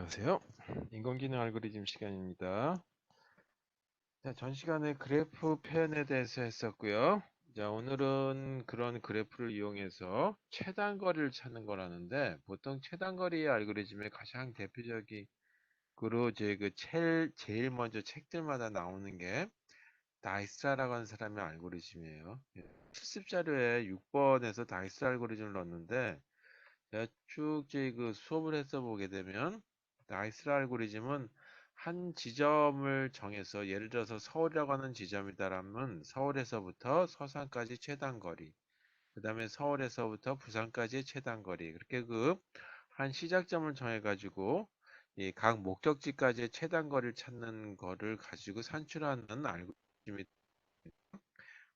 안녕하세요. 인공지능 알고리즘 시간입니다. 자, 전 시간에 그래프 표현에 대해서 했었고요. 자, 오늘은 그런 그래프를 이용해서 최단거리를 찾는 거라는데, 보통 최단거리 알고리즘의 가장 대표적으로 제일 먼저 책들마다 나오는 게 다이스라라고 하는 사람의 알고리즘이에요. 실습 자료에 6번에서 다이스 알고리즘을 넣었는데, 제가 쭉 수업을 해서 보게 되면 나이스라 알고리즘은 한 지점을 정해서, 예를 들어서 서울이라고 하는 지점이다라면 서울에서부터 서산까지 최단 거리, 그 다음에 서울에서부터 부산까지의 최단 거리, 그렇게 한 시작점을 정해 가지고 이 각 목적지까지의 최단 거리를 찾는 거를 가지고 산출하는 알고리즘이,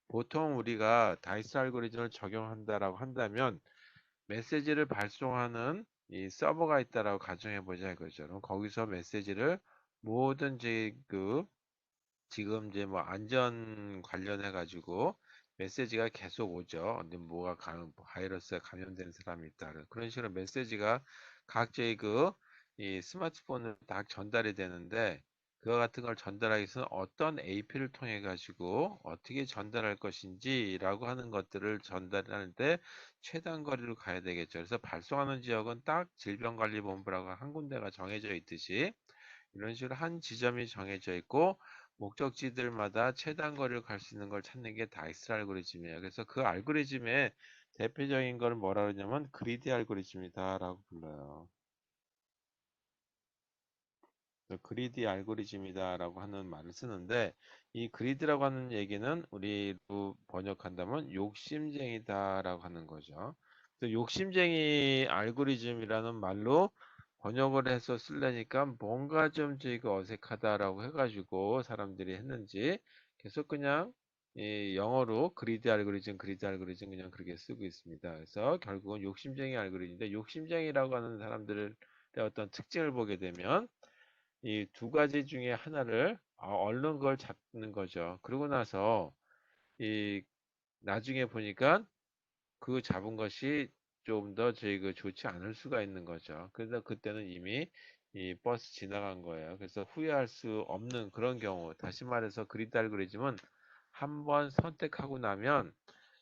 보통 우리가 다이스 알고리즘을 적용한다라고 한다면 메시지를 발송하는 이 서버가 있다라고 가정해 보자 이거죠. 그럼 거기서 메시지를 뭐든지 지금 이제 뭐 안전 관련해 가지고 메시지가 계속 오죠. 근데 바이러스에 감염된 사람이 있다. 그런 식으로 메시지가 각자의 이 스마트폰으로 딱 전달이 되는데, 그와 같은 걸 전달하기 위해서는 어떤 AP를 통해 가지고 어떻게 전달할 것인지라고 하는 것들을 전달할 때 최단 거리로 가야 되겠죠. 그래서 발송하는 지역은 딱 질병관리본부라고 한 군데가 정해져 있듯이 이런 식으로 한 지점이 정해져 있고 목적지들마다 최단 거리를 갈 수 있는 걸 찾는 게 다이스 알고리즘이에요. 그래서 그 알고리즘의 대표적인 걸 뭐라 그러냐면 그리디 알고리즘이다라고 불러요. 그리디 알고리즘이다라고 하는 말을 쓰는데, 이 그리드라고 하는 얘기는 우리로 번역한다면 욕심쟁이다라고 하는 거죠. 그래서 욕심쟁이 알고리즘이라는 말로 번역을 해서 쓰려니까 뭔가 좀 어색하다라고 해가지고 사람들이 했는지 계속 그냥 이 영어로 그리드 알고리즘 그냥 그렇게 쓰고 있습니다. 그래서 결국은 욕심쟁이 알고리즘인데, 욕심쟁이라고 하는 사람들의 어떤 특징을 보게 되면 이 두 가지 중에 하나를 얼른 그걸 잡는 거죠. 그러고 나서 이 나중에 보니까 그 잡은 것이 좀 더 좋지 않을 수가 있는 거죠. 그래서 그때는 이미 이 버스 지나간 거예요. 그래서 후회할 수 없는 그런 경우, 다시 말해서 그리드 알고리즘은 한 번 선택하고 나면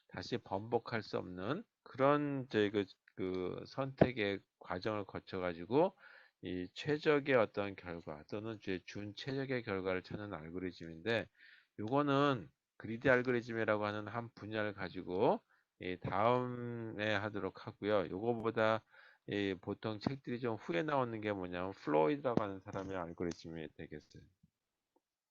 다시 번복할 수 없는 그런 그 선택의 과정을 거쳐 가지고 이 최적의 어떤 결과 또는 준 최적의 결과를 찾는 알고리즘인데, 요거는 그리디 알고리즘이라고 하는 한 분야를 가지고 다음에 하도록 하고요. 요거보다 보통 책들이 좀 후에 나오는 게 뭐냐면 플로이드라고 하는 사람의 알고리즘이 되겠어요.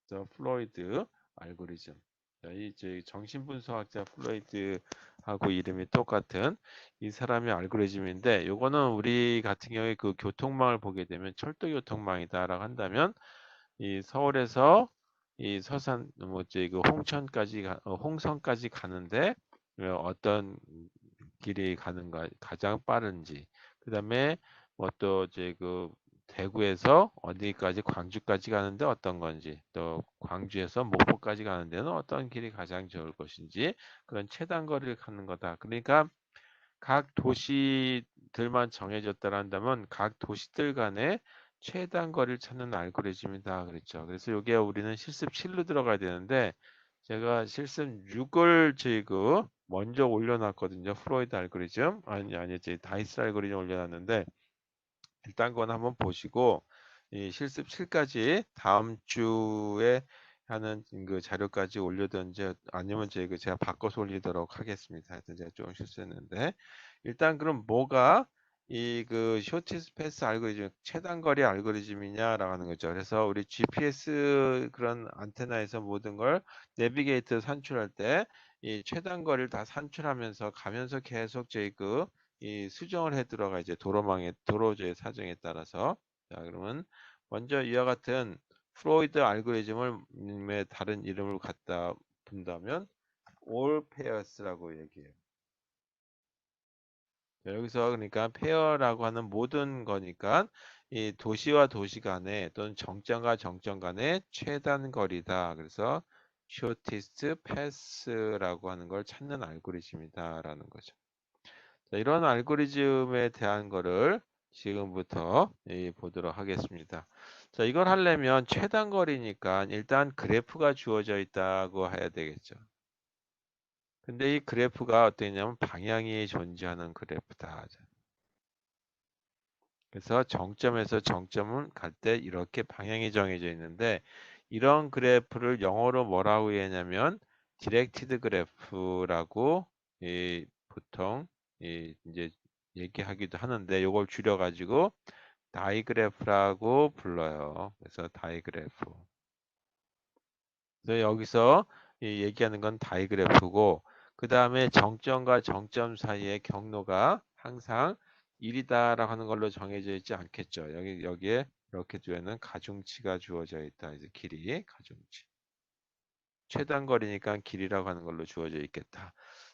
저 플로이드 알고리즘. 자, 이제 정신분석학자 플로이드하고 이름이 똑같은 이 사람의 알고리즘인데, 요거는 우리 같은 경우에 그 교통망을 보게 되면 철도 교통망이다라고 한다면 이 서울에서 이 서산 홍천까지 홍성까지 가는데 어떤 길이 가는가 가장 빠른지, 그다음에 뭐 또 대구에서 어디까지 광주까지 가는데 어떤 건지, 또 광주에서 목포까지 가는 데는 어떤 길이 가장 좋을 것인지, 그런 최단 거리를 가는 거다. 그러니까 각 도시들만 정해졌다 한다면 각 도시들 간의 최단 거리를 찾는 알고리즘이다 그랬죠. 그래서 여기에 우리는 실습 7로 들어가야 되는데, 제가 실습 6을 먼저 올려놨거든요. 프로이드 알고리즘 아니 다이스 알고리즘 올려놨는데, 일단 그건 한번 보시고 이 실습 7까지 다음 주에 하는 그 자료까지 올려든지 아니면 제가 바꿔서 올리도록 하겠습니다. 하여튼 제가 좀 실수했는데, 일단 그럼 뭐가 이 쇼티스트 패스 알고리즘, 최단 거리 알고리즘이냐라고 하는 거죠. 그래서 우리 GPS 그런 안테나에서 모든 걸 내비게이터 산출할 때 이 최단 거리를 다 산출하면서 가면서 계속 이 수정을 해 들어가 이제 도로의 사정에 따라서. 자, 그러면 먼저 이와 같은 프로이드 알고리즘을 다른 이름을 갖다 본다면 all pairs라고 얘기해요. 자, 여기서 그러니까 페어라고 하는 모든 거니까 이 도시와 도시 간의 또는 정점과 정점 간의 최단 거리다. 그래서 shortest pass라고 하는 걸 찾는 알고리즘이다라는 거죠. 자, 이런 알고리즘에 대한 거를 지금부터 보도록 하겠습니다. 자, 이걸 하려면 최단거리니까 일단 그래프가 주어져 있다고 해야 되겠죠. 근데 이 그래프가 어떠냐면 방향이 존재하는 그래프다. 그래서 정점에서 정점을 갈 때 이렇게 방향이 정해져 있는데 이런 그래프를 영어로 뭐라고 했냐면 디렉티드 그래프라고 보통 이제 얘기하기도 하는데 이걸 줄여가지고 다이그래프라고 불러요. 그래서 다이그래프. 그래서 여기서 얘기하는 건 다이그래프고 그 다음에 정점과 정점 사이의 경로가 항상 1이다라고 하는 걸로 정해져 있지 않겠죠. 여기에 이렇게 뒤에는 가중치가 주어져 있다. 이제 길이 가중치. 최단 거리니까 길이라고 하는 걸로 주어져 있겠다.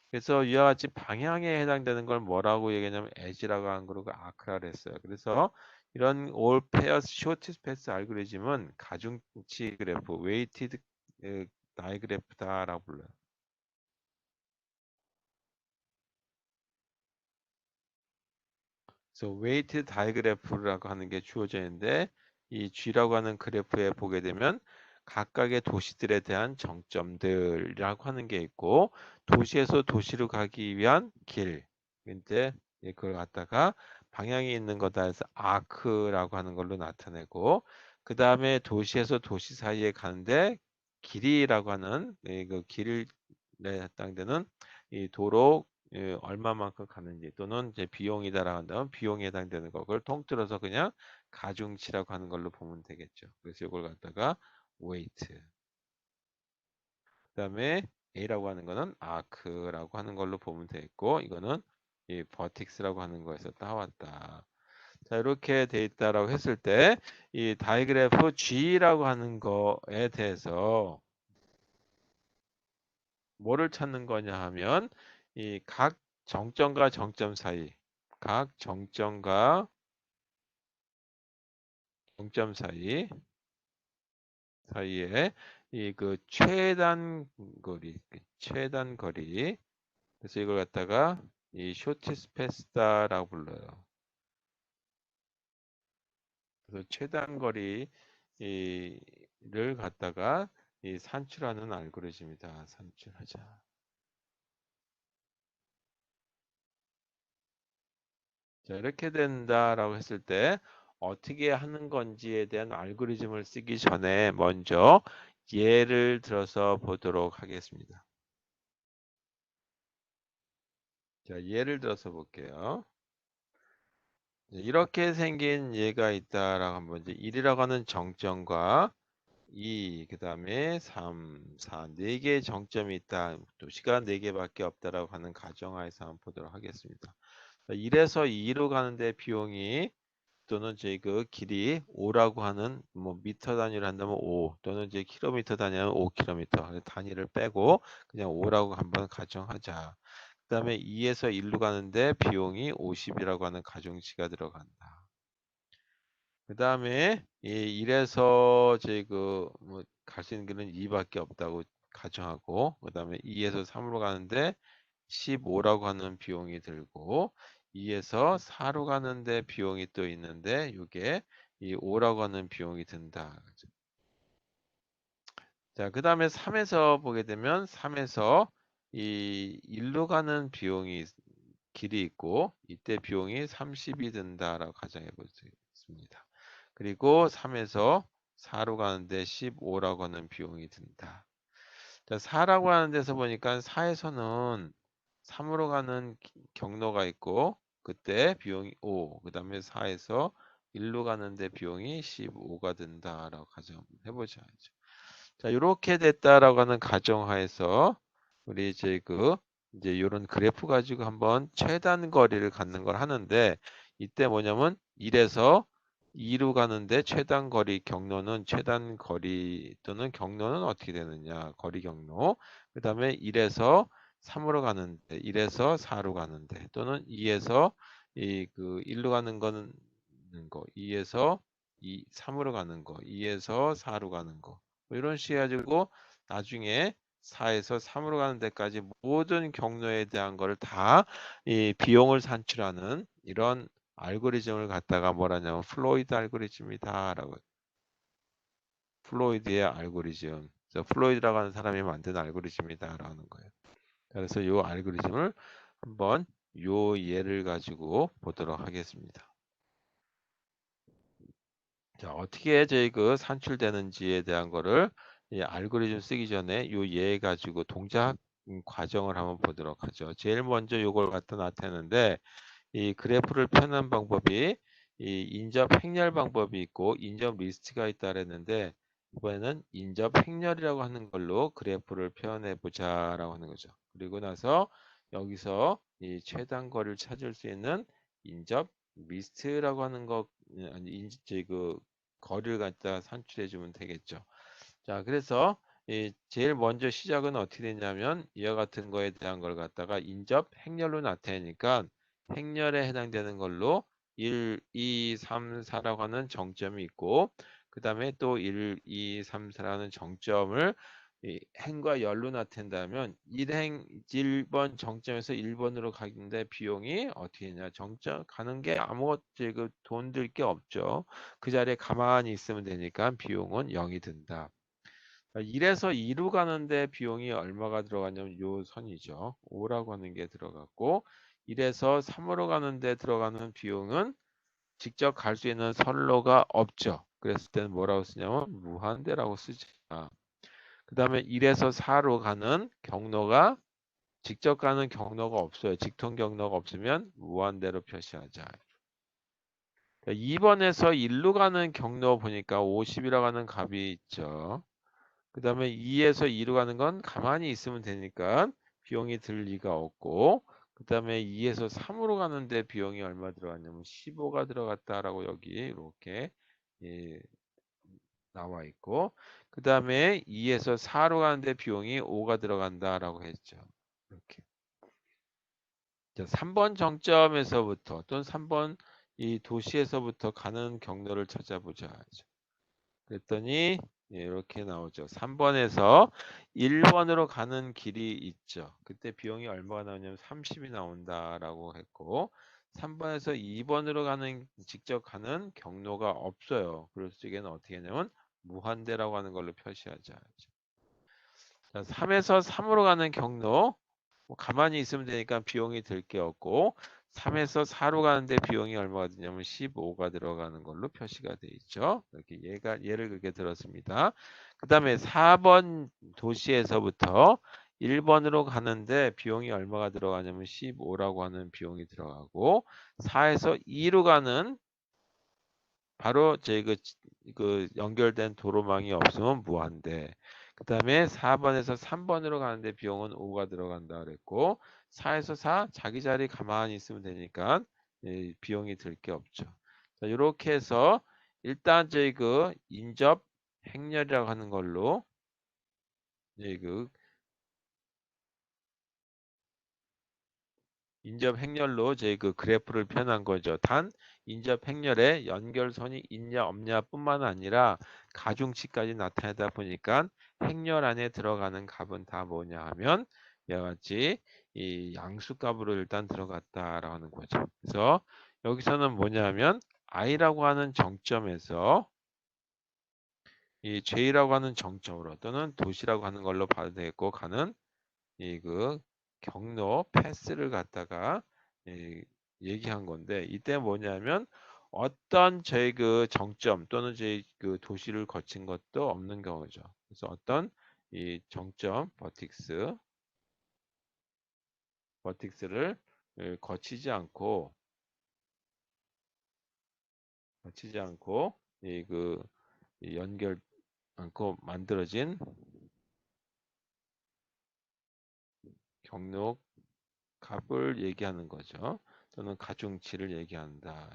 그래서 이와 같이 방향에 해당되는 걸 뭐라고 얘기하냐면 edge라고 하는 거고 arc라고 했어요. 그래서 이런 all pairs shortest path 알고리즘은 가중치 그래프, weighted 다이그래프다라고 불러요. 그래서 weighted 다이그래프라고 하는 게 주어져 있는데 이 G라고 하는 그래프에 보게 되면 각각의 도시들에 대한 정점들이라고 하는 게 있고 도시에서 도시로 가기 위한 길. 근데 그걸 갖다가 방향이 있는 거다 해서 아크라고 하는 걸로 나타내고 그 다음에 도시에서 도시 사이에 가는데 길이라고 하는 그 길에 해당되는 이 도로 얼마만큼 가는지 또는 이제 비용이다라고 한다면 비용에 해당되는 거 그걸 통틀어서 그냥 가중치라고 하는 걸로 보면 되겠죠. 그래서 이걸 갖다가 weight 그다음에 A라고 하는 거는 arc라고 하는 걸로 보면 되겠고 이거는 이 vertex라고 하는 거에서 따왔다. 자 이렇게 돼 있다라고 했을 때 이 다이그래프 G라고 하는 거에 대해서 뭐를 찾는 거냐 하면 이 각 정점과 정점 사이 각 정점과 정점 사이에 이 그 최단 거리 그래서 이걸 갖다가 이 쇼티스 패스다라고 불러요. 그래서 최단 거리를 갖다가 이 산출하는 알고리즘이다. 산출하자. 자, 이렇게 된다라고 했을 때 어떻게 하는 건지에 대한 알고리즘을 쓰기 전에 먼저 예를 들어서 보도록 하겠습니다. 자, 예를 들어서 볼게요. 이렇게 생긴 예가 있다라고 하면 이제 1이라고 하는 정점과 2, 그 다음에 3, 4, 4개의 정점이 있다. 도시가 4개밖에 없다라고 하는 가정하에서 한번 보도록 하겠습니다. 1에서 2로 가는데 비용이 또는 이제 그 길이 5라고 하는 뭐 미터 단위로 한다면 5 또는 이제 킬로미터 단위하면 5km 단위를 빼고 그냥 5라고 한번 가정하자. 그다음에 2에서 1로 가는데 비용이 50이라고 하는 가중치가 들어간다. 그다음에 이 1에서 이제 그뭐 갈 수 있는 길은 2밖에 없다고 가정하고 그다음에 2에서 3으로 가는데 15라고 하는 비용이 들고 2에서 4로 가는데 비용이 또 있는데 이게 이 5라고 하는 비용이 든다. 자, 그다음에 3에서 보게 되면 3에서 이 1로 가는 비용이 길이 있고 이때 비용이 30이 든다라고 가정해 보겠습니다. 그리고 3에서 4로 가는데 15라고 하는 비용이 든다. 자, 4라고 하는 데서 보니까 4에서는 3으로 가는 경로가 있고 그때 비용이 5, 그 다음에 4에서 1로 가는데 비용이 15가 든다라고 가정해 보자. 자, 이렇게 됐다라고 하는 가정하에서 우리 이제 이런 그래프 가지고 한번 최단 거리를 갖는 걸 하는데 이때 뭐냐면 1에서 2로 가는데 최단 거리 경로는 최단 거리 또는 경로는 어떻게 되느냐? 거리 경로. 그다음에 1에서 3으로 가는데 1에서 4로 가는데 또는 2에서 1로 가는 거는 2에서 3으로 가는 거, 2에서 4로 가는 거. 뭐 이런 식으로 해가지고 나중에 4에서 3으로 가는 데까지 모든 경로에 대한 거를 다 이 비용을 산출하는 이런 알고리즘을 갖다가 뭐라냐면 플로이드 알고리즘이다 라고. 플로이드의 알고리즘. 그래서 플로이드라고 하는 사람이 만든 알고리즘이다 라는 거예요. 그래서 이 알고리즘을 한번 요 예를 가지고 보도록 하겠습니다. 자, 어떻게 저희 그 산출되는지에 대한 거를 이 알고리즘 쓰기 전에 요 예 가지고 동작 과정을 한번 보도록 하죠. 제일 먼저 요걸 갖다 나타내는데 이 그래프를 펴는 방법이 이 인접 행렬 방법이 있고 인접 리스트가 있다 그랬는데 이번에는 인접 행렬이라고 하는 걸로 그래프를 표현해 보자라고 하는 거죠. 그리고 나서 여기서 이 최단거리를 찾을 수 있는 인접 리스트라고 하는 거 아니 이제 그 거리를 갖다 산출해 주면 되겠죠. 자, 그래서 이 제일 먼저 시작은 어떻게 되냐면 이와 같은 거에 대한 걸 갖다가 인접 행렬로 나타내니까 행렬에 해당되는 걸로 1, 2, 3, 4라고 하는 정점이 있고 그 다음에 또 1, 2, 3, 4라는 정점을 이 행과 열로 나타낸다면 1번 정점에서 1번으로 가는데 비용이 어떻게 되냐 정점 가는 게 아무것도 돈 들 게 없죠. 그 자리에 가만히 있으면 되니까 비용은 0이 든다. 1에서 2로 가는데 비용이 얼마가 들어가냐면 요 선이죠. 5라고 하는 게 들어갔고 1에서 3으로 가는데 들어가는 비용은 직접 갈 수 있는 선로가 없죠. 그랬을 때는 뭐라고 쓰냐면 무한대라고 쓰죠. 그 다음에 1에서 4로 가는 경로가 직접 가는 경로가 없어요. 직통 경로가 없으면 무한대로 표시하자. 2번에서 1로 가는 경로 보니까 50이라고 하는 값이 있죠. 그 다음에 2에서 2로 가는 건 가만히 있으면 되니까 비용이 들 리가 없고 그 다음에 2에서 3으로 가는데 비용이 얼마 들어갔냐면 15가 들어갔다라고 여기 이렇게 예, 나와 있고 그 다음에 2에서 4로 가는데 비용이 5가 들어간다라고 했죠. 이렇게. 자, 3번 정점에서부터 또는 3번 이 도시에서부터 가는 경로를 찾아보자. 그랬더니 예, 이렇게 나오죠. 3번에서 1번으로 가는 길이 있죠. 그때 비용이 얼마가 나오냐면 30이 나온다라고 했고 3번에서 2번으로 가는 직접 가는 경로가 없어요. 그럴 적에는 어떻게 하냐면 무한대라고 하는 걸로 표시하자. 자, 3에서 3으로 가는 경로 뭐 가만히 있으면 되니까 비용이 들 게 없고 3에서 4로 가는데 비용이 얼마가 드냐면 15가 들어가는 걸로 표시가 돼 있죠. 이렇게 예를 그렇게 들었습니다. 그 다음에 4번 도시에서부터 1번으로 가는데 비용이 얼마가 들어가냐면 15라고 하는 비용이 들어가고 4에서 2로 가는 바로 그 연결된 도로망이 없으면 무한대. 그 다음에 4번에서 3번으로 가는데 비용은 5가 들어간다 그랬고 4에서 4 자기 자리 가만히 있으면 되니까 예, 비용이 들 게 없죠. 자, 이렇게 해서 일단 저희 그 인접 행렬이라고 하는 걸로 예, 그 인접 행렬로 저희 그 그래프를 표현한 거죠. 단 인접 행렬에 연결선이 있냐 없냐 뿐만 아니라 가중치까지 나타내다 보니까 행렬 안에 들어가는 값은 다 뭐냐 하면 이와 같이 이 양수값으로 일단 들어갔다라고 하는 거죠. 그래서 여기서는 뭐냐 하면 i라고 하는 정점에서 이 j라고 하는 정점으로 또는 도시라고 하는 걸로 봐도 되겠고 가는 이 그 경로 패스를 갖다가 얘기한 건데 이때 뭐냐면 어떤 저희 그 정점 또는 저희 그 도시를 거친 것도 없는 경우죠. 그래서 어떤 이 정점 버틱스를 거치지 않고 이그 연결 않고 만들어진 경로 값을 얘기하는 거죠. 또는 가중치를 얘기한다.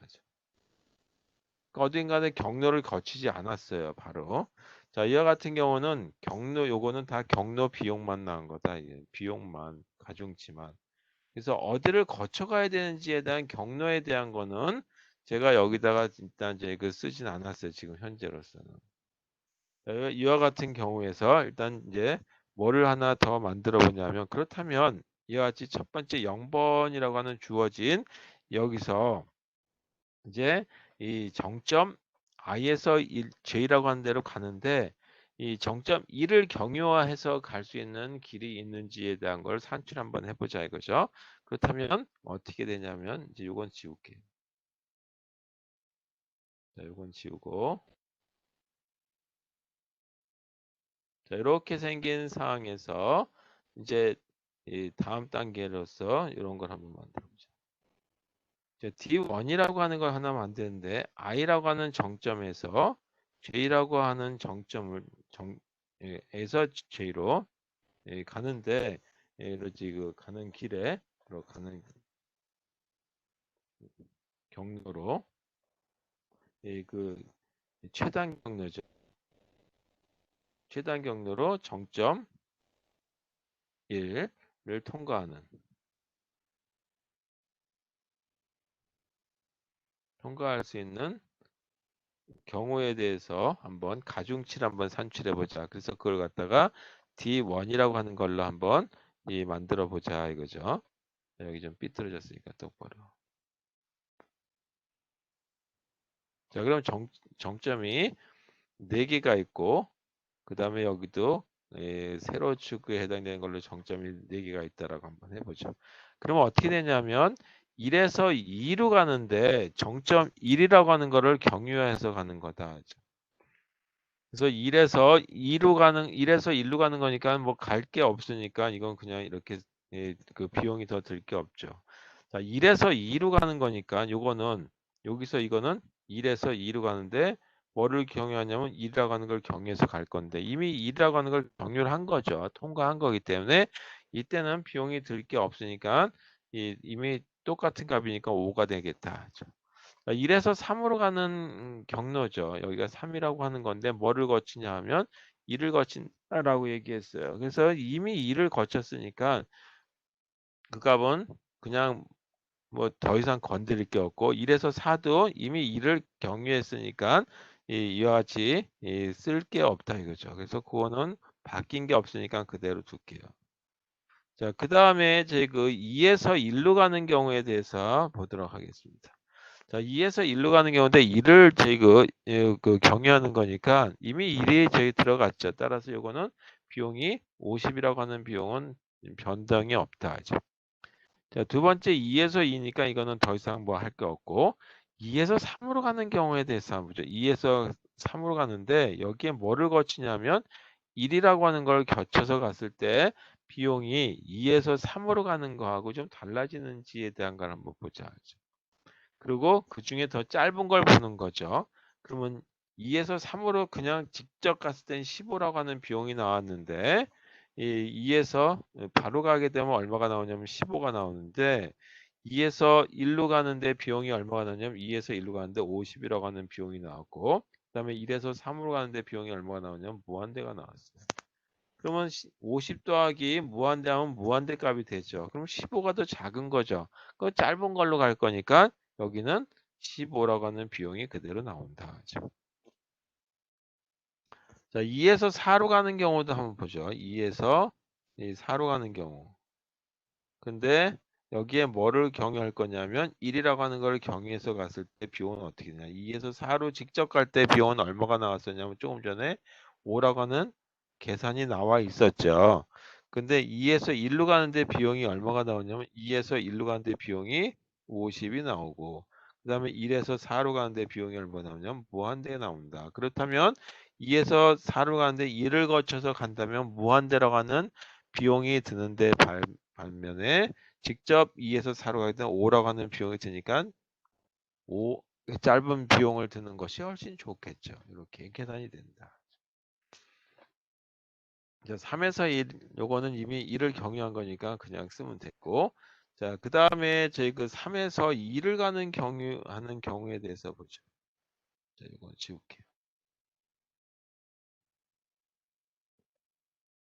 그러니까 어딘가에 경로를 거치지 않았어요. 바로. 자, 이와 같은 경우는 경로 요거는 다 경로 비용만 나온 거다. 비용만 가중치만. 그래서 어디를 거쳐가야 되는지에 대한 경로에 대한 거는 제가 여기다가 일단 이제 그 쓰진 않았어요. 지금 현재로서는. 이와 같은 경우에서 일단 이제 뭐를 하나 더 만들어 보냐면 그렇다면 이와 같이 첫 번째 0번이라고 하는 주어진 여기서 이제 이 정점 I에서 J라고 하는 대로 가는데 이 정점 1을 경유화해서 갈 수 있는 길이 있는지에 대한 걸 산출 한번 해보자 이거죠. 그렇다면 어떻게 되냐면 이제 요건 지울게요. 자, 요건 지우고 자, 이렇게 생긴 상황에서 이제 이 다음 단계로서 이런 걸 한번 만들어 보자. D1이라고 하는 걸 하나 만드는데 I라고 하는 정점에서 J라고 하는 정점을 에서 J로 가는데 이러지 그 가는 길에 가는 경로로 그 최단 경로죠. 최단 경로로 정점 1을 통과할 수 있는 경우에 대해서 한번 가중치를 한번 산출해 보자. 그래서 그걸 갖다가 D1이라고 하는 걸로 한번 만들어 보자 이거죠. 여기 좀 삐뚤어졌으니까 똑바로. 자, 그럼 정점이 4개가 있고 그 다음에 여기도 세로 축에 해당되는 걸로 정점이 4개가 있다라고 한번 해보죠. 그러면 어떻게 되냐면 1에서 2로 가는데 정점 1이라고 하는 거를 경유해서 가는 거다. 그래서 1에서 1로 가는 거니까 뭐 갈 게 없으니까 이건 그냥 이렇게 그 비용이 더 들 게 없죠. 자, 1에서 2로 가는 거니까 요거는 여기서 이거는 1에서 2로 가는데 뭐를 경유하냐면 1이라고 하는 걸 경유해서 갈 건데 이미 1이라고 하는 걸 경유를 한 거죠. 통과한 거기 때문에 이때는 비용이 들 게 없으니까 이미 똑같은 값이니까 5가 되겠다. 1에서 3으로 가는 경로죠. 여기가 3이라고 하는 건데 뭐를 거치냐 하면 2를 거친다라고 얘기했어요. 그래서 이미 2를 거쳤으니까 그 값은 그냥 뭐 더 이상 건드릴 게 없고 1에서 4도 이미 2를 경유했으니까 이와 같이 쓸 게 없다 이거죠. 그래서 그거는 바뀐 게 없으니까 그대로 둘게요. 자, 그 다음에 제 그 2에서 1로 가는 경우에 대해서 보도록 하겠습니다. 자, 2에서 1로 가는 경우인데 1을 저희 그 경유하는 거니까 이미 1이 저희 들어갔죠. 따라서 요거는 비용이 50이라고 하는 비용은 변동이 없다. 자, 두 번째 2에서 2니까 이거는 더 이상 뭐 할 게 없고 2에서 3으로 가는 경우에 대해서 한번 보죠. 2에서 3으로 가는데 여기에 뭐를 거치냐면 1이라고 하는 걸 겹쳐서 갔을 때 비용이 2에서 3으로 가는 거하고 좀 달라지는지에 대한 걸 한번 보자. 그리고 그 중에 더 짧은 걸 보는 거죠. 그러면 2에서 3으로 그냥 직접 갔을 땐 15라고 하는 비용이 나왔는데 이 2에서 바로 가게 되면 얼마가 나오냐면 15가 나오는데 2에서 1로 가는데 비용이 얼마가 나오냐면 2에서 1로 가는데 50이라고 하는 비용이 나왔고 그다음에 1에서 3으로 가는데 비용이 얼마가 나오냐면 무한대가 나왔어요. 그러면 50 더하기 무한대 하면 무한대 값이 되죠. 그럼 15가 더 작은 거죠. 그 짧은 걸로 갈 거니까 여기는 15라고 하는 비용이 그대로 나온다. 자, 2에서 4로 가는 경우도 한번 보죠. 2에서 4로 가는 경우. 근데 여기에 뭐를 경유할 거냐면 1이라고 하는 걸 경유해서 갔을 때 비용은 어떻게 되냐. 2에서 4로 직접 갈 때 비용은 얼마가 나왔었냐면 조금 전에 5라고 하는 계산이 나와 있었죠. 근데 2에서 1로 가는데 비용이 얼마가 나오냐면 2에서 1로 가는데 비용이 50이 나오고 그 다음에 1에서 4로 가는데 비용이 얼마 나오냐면 무한대 나온다. 그렇다면 2에서 4로 가는데 1을 거쳐서 간다면 무한대라고 하는 비용이 드는데 반면에 직접 2에서 4로 가게 되면 5라고 하는 비용이 드니까 5 짧은 비용을 드는 것이 훨씬 좋겠죠. 이렇게 계산이 된다. 자, 3에서 1 요거는 이미 1을 경유한 거니까 그냥 쓰면 됐고 자, 그 다음에 저희 그 3에서 2를 가는 경유하는 경우에 대해서 보죠. 자, 이건 지울게요.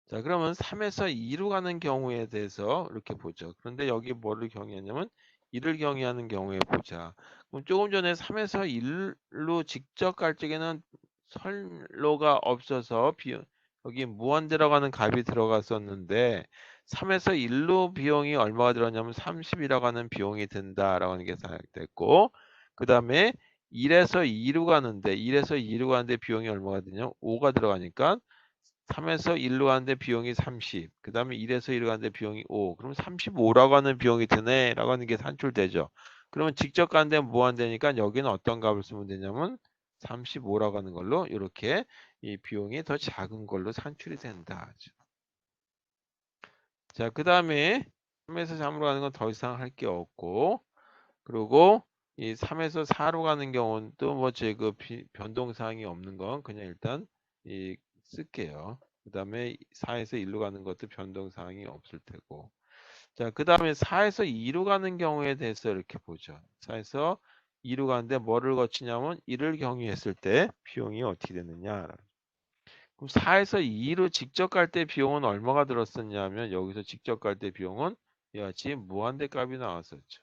자, 그러면 3에서 2로 가는 경우에 대해서 이렇게 보죠. 그런데 여기 뭐를 경유하냐면 1을 경유하는 경우에 보자. 그럼 조금 전에 3에서 1로 직접 갈 적에는 선로가 없어서 여기 무한 들어가는 값이 들어갔었는데 3에서 1로 비용이 얼마가 들었냐면 30이라고 하는 비용이 든다라고 하는 게 생각됐고 그 다음에 1에서 2로 가는데 1에서 2로 가는데 비용이 얼마가 되냐? 5가 들어가니까 3에서 1로 가는데 비용이 30. 그 다음에 1에서 2로 가는데 비용이 5. 그럼 35라고 하는 비용이 드네. 라고 하는 게 산출되죠. 그러면 직접 가는데 무한대니까 여기는 어떤 값을 쓰면 되냐면 35라고 하는 걸로 이렇게 이 비용이 더 작은 걸로 산출이 된다. 자, 그 다음에 3에서 3으로 가는 건 더 이상 할 게 없고, 그리고 이 3에서 4로 가는 경우는 또 뭐 제 그 변동사항이 없는 건 그냥 일단 이 쓸게요. 그 다음에 4에서 1로 가는 것도 변동사항이 없을 테고. 자, 그 다음에 4에서 2로 가는 경우에 대해서 이렇게 보죠. 4에서 2로 가는데 뭐를 거치냐면 1을 경유했을 때 비용이 어떻게 되느냐. 그럼 4에서 2로 직접 갈 때 비용은 얼마가 들었었냐면 여기서 직접 갈 때 비용은 이와 같이 무한대 값이 나왔었죠.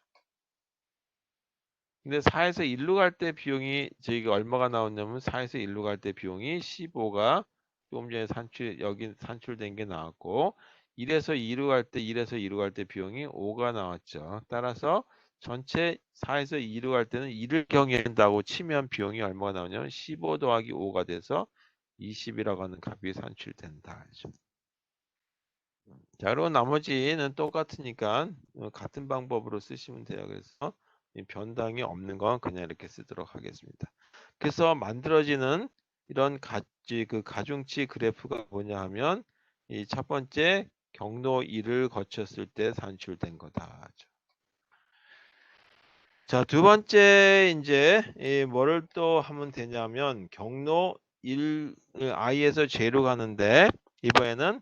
근데 4에서 1로 갈 때 비용이 저희가 얼마가 나왔냐면 4에서 1로 갈 때 비용이 15가 조금 전에 여기 산출된 게 나왔고 1에서 2로 갈 때 1에서 2로 갈 때 비용이 5가 나왔죠. 따라서 전체 4에서 2로 갈 때는 2를 경유한다고 치면 비용이 얼마가 나오냐면 15 더하기 5가 돼서 20이라고 하는 값이 산출된다. 자, 그리고 나머지는 똑같으니까 같은 방법으로 쓰시면 돼요. 그래서 이 변당이 없는 건 그냥 이렇게 쓰도록 하겠습니다. 그래서 만들어지는 이런 가중치 그래프가 뭐냐 하면 이 첫 번째 경로 1을 거쳤을 때 산출된 거다. 자, 두 번째 이제 뭐를 또 하면 되냐면 경로 1 i에서 j로 가는데 이번에는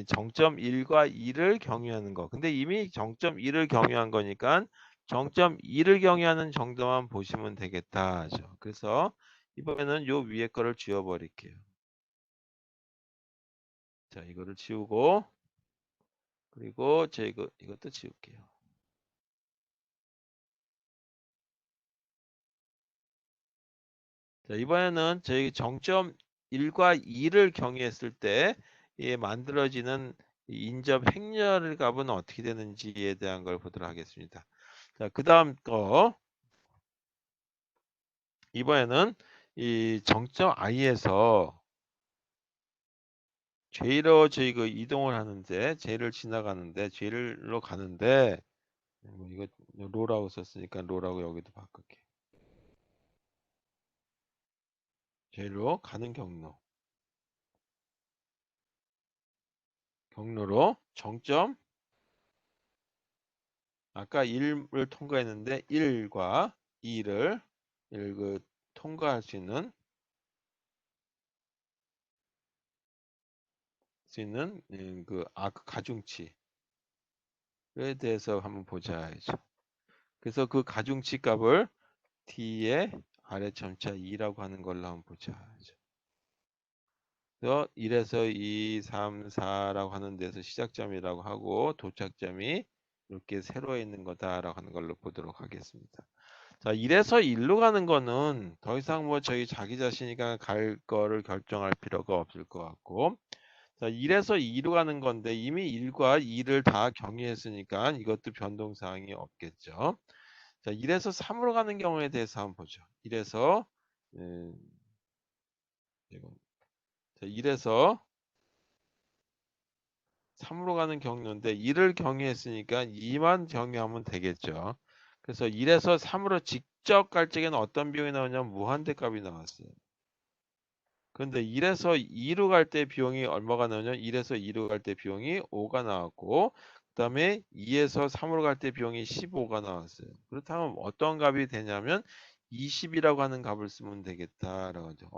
정점 1과 2를 경유하는 거. 근데 이미 정점 1을 경유한 거니까 정점 2를 경유하는 정도만 보시면 되겠다. 그래서 이번에는 요 위에 거를 지워 버릴게요. 자, 이거를 지우고 그리고 이것도 지울게요. 자, 이번에는 저희 정점 1과 2를 경유했을 때 만들어지는 인접 행렬 값은 어떻게 되는지에 대한 걸 보도록 하겠습니다. 자, 그 다음 거 이번에는 이 정점 i에서 J로 저희 그 이동을 하는데 J를 지나가는데 J로 가는데 뭐 이거 로라고 썼으니까 로라고 여기도 바꿀게. J로 가는 경로로 정점 아까 1을 통과했는데 1과 2를 통과할 수 있는 그 가중치에 대해서 한번 보자. 그래서 그 가중치 값을 t의 아래 점차 2라고 하는 걸로 한번 보자. 그래서 1에서 2, 3, 4라고 하는 데서 시작점이라고 하고 도착점이 이렇게 세로에 있는 거다라고 하는 걸로 보도록 하겠습니다. 자, 1에서 1로 가는 거는 더 이상 뭐 저희 자기 자신이가 갈 거를 결정할 필요가 없을 것 같고, 자, 1에서 2로 가는 건데 이미 1과 2를 다 경유했으니까 이것도 변동사항이 없겠죠. 자, 1에서 3으로 가는 경우에 대해서 한번 보죠. 1에서 음, 자, 1에서 3으로 가는 경로인데 1을 경유했으니까 2만 경유하면 되겠죠. 그래서 1에서 3으로 직접 갈 적에는 어떤 비용이 나오냐면 무한대 값이 나왔어요. 그런데 1에서 2로 갈 때 비용이 얼마가 나오냐면 1에서 2로 갈 때 비용이 5가 나왔고 그 다음에 2에서 3으로 갈 때 비용이 15가 나왔어요. 그렇다면 어떤 값이 되냐면 20이라고 하는 값을 쓰면 되겠다라고 하죠.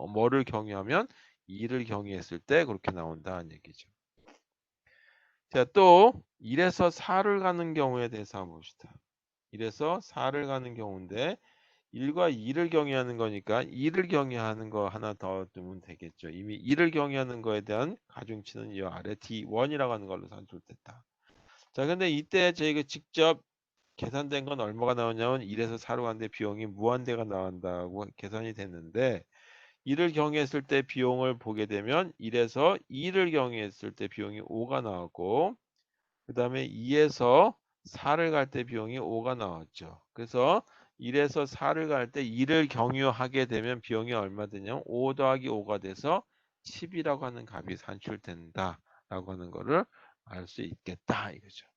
뭐를 경유하면 2를 경유했을 때 그렇게 나온다는 얘기죠. 자, 또 1에서 4를 가는 경우에 대해서 한번 봅시다. 1에서 4를 가는 경우인데 1과 2를 경유하는 거니까 2를 경유하는 거 하나 더 두면 되겠죠. 이미 2를 경유하는 거에 대한 가중치는 이 아래 D1이라고 하는 걸로 산출됐다. 자, 근데 이때 저희가 직접 계산된 건 얼마가 나오냐면 1에서 4로 가는데 비용이 무한대가 나온다고 계산이 됐는데 1을 경유했을 때 비용을 보게 되면 1에서 2를 경유했을 때 비용이 5가 나왔고 그 다음에 2에서 4를 갈 때 비용이 5가 나왔죠. 그래서 1에서 4를 갈 때 2를 경유하게 되면 비용이 얼마 되냐면 5 더하기 5가 돼서 10이라고 하는 값이 산출된다라고 하는 거를 알 수 있겠다 이거죠.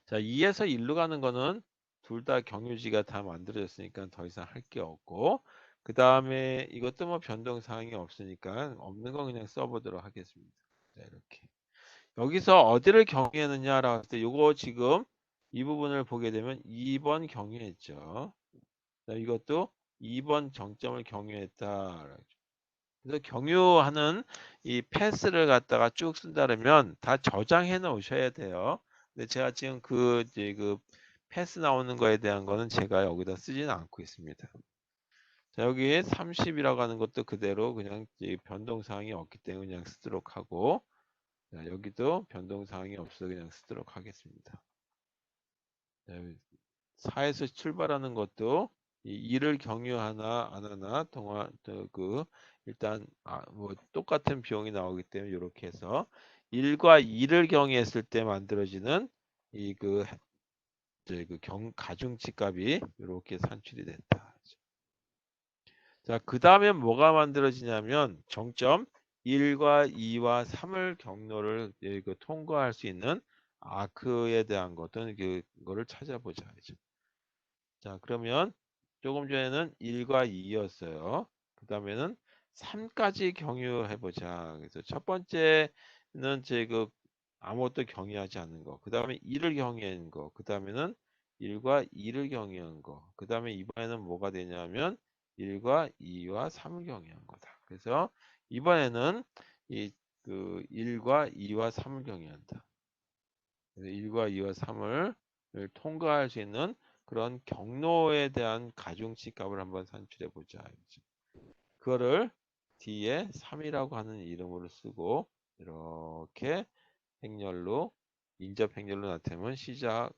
자, 2에서 1로 가는 거는 둘 다 경유지가 다 만들어졌으니까 더 이상 할 게 없고, 그 다음에 이것도 뭐 변동 사항이 없으니까 없는 거 그냥 써보도록 하겠습니다. 자, 이렇게. 여기서 어디를 경유했느냐라고 했을 때 요거 지금 이 부분을 보게 되면 2번 경유했죠. 자, 이것도 2번 정점을 경유했다. 그래서 경유하는 이 패스를 갖다가 쭉 쓴다면 다 저장해 놓으셔야 돼요. 근데 제가 지금 이제 그 패스 나오는 거에 대한 거는 제가 여기다 쓰지는 않고 있습니다. 자, 여기 30이라고 하는 것도 그대로 그냥 이제 변동 사항이 없기 때문에 그냥 쓰도록 하고, 자, 여기도 변동 사항이 없어 그냥 쓰도록 하겠습니다. 자, 4에서 출발하는 것도 이 2를 경유하나 안 하나 일단 뭐 똑같은 비용이 나오기 때문에 이렇게 해서 1과 2를 경유했을 때 만들어지는 이그 가중치 값이 이렇게 산출이 됐다. 자, 그 다음에 뭐가 만들어지냐면 정점 1과 2와 3을 경로를 통과할 수 있는 아크에 대한 것은 그거를 찾아보자. 자, 그러면 조금 전에는 1과 2였어요. 그 다음에는 3까지 경유해보자. 그래서 첫 번째는 아무것도 경유하지 않는 거. 그 다음에 2를 경유한 거. 그 다음에는 1과 2를 경유한 거. 그 다음에 이번에는 뭐가 되냐면 1과 2와 3을 경유한 거다. 그래서 이번에는 1과 2와 3을 경유한다. 그래서 1과 2와 3을 통과할 수 있는 그런 경로에 대한 가중치 값을 한번 산출해 보자. 그거를 뒤에 3이라고 하는 이름으로 쓰고 이렇게 행렬로 인접 행렬로 나타내면 시작,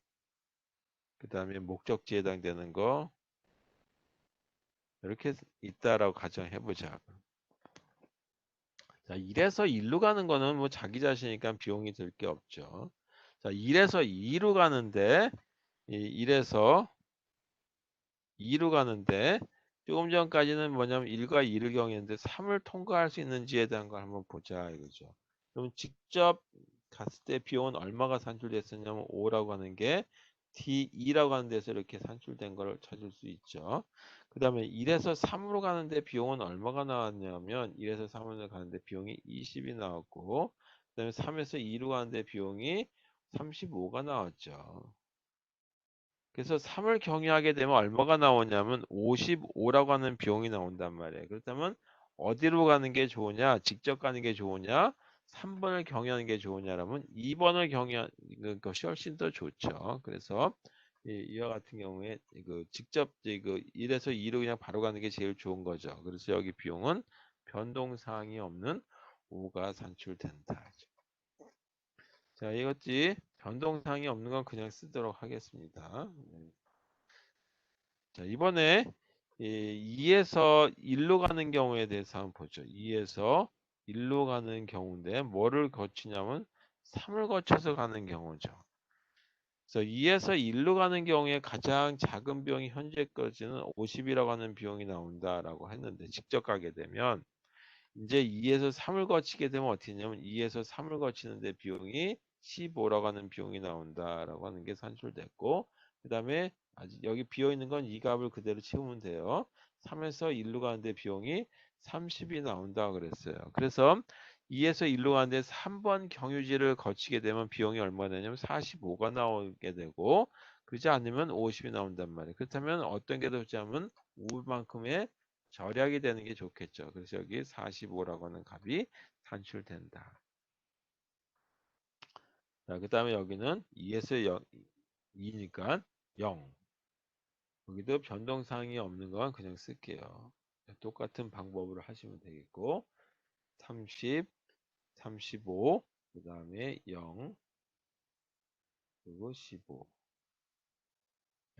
그 다음에 목적지에 해당되는 거 이렇게 있다라고 가정해 보자. 자, 1에서 1로 가는 거는 뭐 자기 자신이니까 비용이 들 게 없죠. 자, 1에서 2로 가는데 이 1에서 2로 가는데 조금 전까지는 뭐냐면 1과 2를 경했는데 3을 통과할 수 있는지에 대한 걸 한번 보자 이거죠. 그럼 직접 갔을 때 비용은 얼마가 산출됐었냐면 5라고 하는 게 D2라고 하는 데서 이렇게 산출된 걸 찾을 수 있죠. 그 다음에 1에서 3으로 가는데 비용은 얼마가 나왔냐면 1에서 3으로 가는데 비용이 20이 나왔고, 그 다음에 3에서 2로 가는데 비용이 35가 나왔죠. 그래서 3을 경유하게 되면 얼마가 나오냐면 55라고 하는 비용이 나온단 말이에요. 그렇다면 어디로 가는 게 좋으냐? 직접 가는 게 좋으냐? 3번을 경유하는 게 좋으냐라면 2번을 경유하는 것이 훨씬 더 좋죠. 그래서 이와 같은 경우에 직접 1에서 2로 그냥 바로 가는 게 제일 좋은 거죠. 그래서 여기 비용은 변동 사항이 없는 5가 산출된다. 자, 이것이 변동 사항이 없는 건 그냥 쓰도록 하겠습니다. 자, 이번에 2에서 1로 가는 경우에 대해서 한번 보죠. 2에서 1로 가는 경우인데 뭐를 거치냐면 3을 거쳐서 가는 경우죠. 그래서 2에서 1로 가는 경우에 가장 작은 비용이 현재까지는 50이라고 하는 비용이 나온다라고 했는데 직접 가게 되면 이제 2에서 3을 거치게 되면 어떻게 되냐면 2에서 3을 거치는데 비용이 15라고 하는 비용이 나온다라고 하는 게 산출됐고, 그 다음에 아직 여기 비어 있는 건 이 값을 그대로 채우면 돼요. 3에서 1로 가는데 비용이 30이 나온다 그랬어요. 그래서 2에서 1로 가는데 3번 경유지를 거치게 되면 비용이 얼마 되냐면 45가 나오게 되고, 그렇지 않으면 50이 나온단 말이에요. 그렇다면 어떤 게 더 좋냐면 5만큼의 절약이 되는 게 좋겠죠. 그래서 여기 45라고 하는 값이 산출된다. 자, 그 다음에 여기는 2에서 2니까 0. 여기도 변동사항이 없는 건 그냥 쓸게요. 똑같은 방법으로 하시면 되겠고, 30, 35, 그 다음에 0, 그리고 15.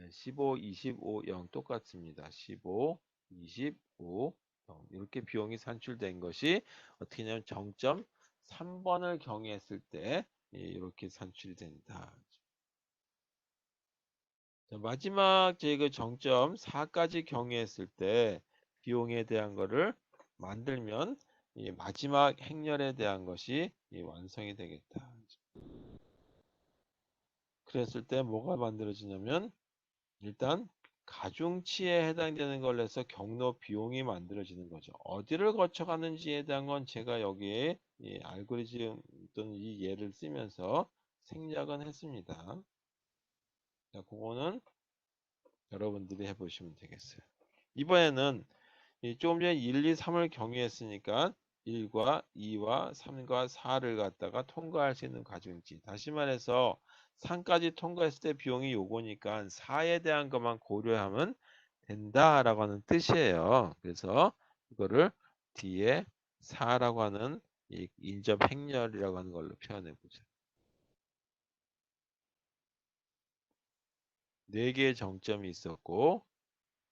15, 25, 0 똑같습니다. 15, 25, 0. 이렇게 비용이 산출된 것이 어떻게 하냐면 정점 3번을 경유했을 때 이렇게 산출이 된다. 자, 마지막 그 정점 4까지 경유했을 때 비용에 대한 거를 만들면 이 마지막 행렬에 대한 것이 이 완성이 되겠다. 그랬을 때 뭐가 만들어지냐면 일단 가중치에 해당되는 걸로 해서 경로 비용이 만들어지는 거죠. 어디를 거쳐가는지에 대한 건 제가 여기에 이 알고리즘 또는 이 예를 쓰면서 생략은 했습니다. 자, 그거는 여러분들이 해보시면 되겠어요. 이번에는 조금 전에 1, 2, 3을 경유했으니까 1과 2와 3과 4를 갖다가 통과할 수 있는 가중치. 다시 말해서 3까지 통과했을 때 비용이 요거니까 4에 대한 것만 고려하면 된다라고 하는 뜻이에요. 그래서 이거를 뒤에 4라고 하는 이 인접 행렬이라고 하는 걸로 표현해 보자. 4개의 정점이 있었고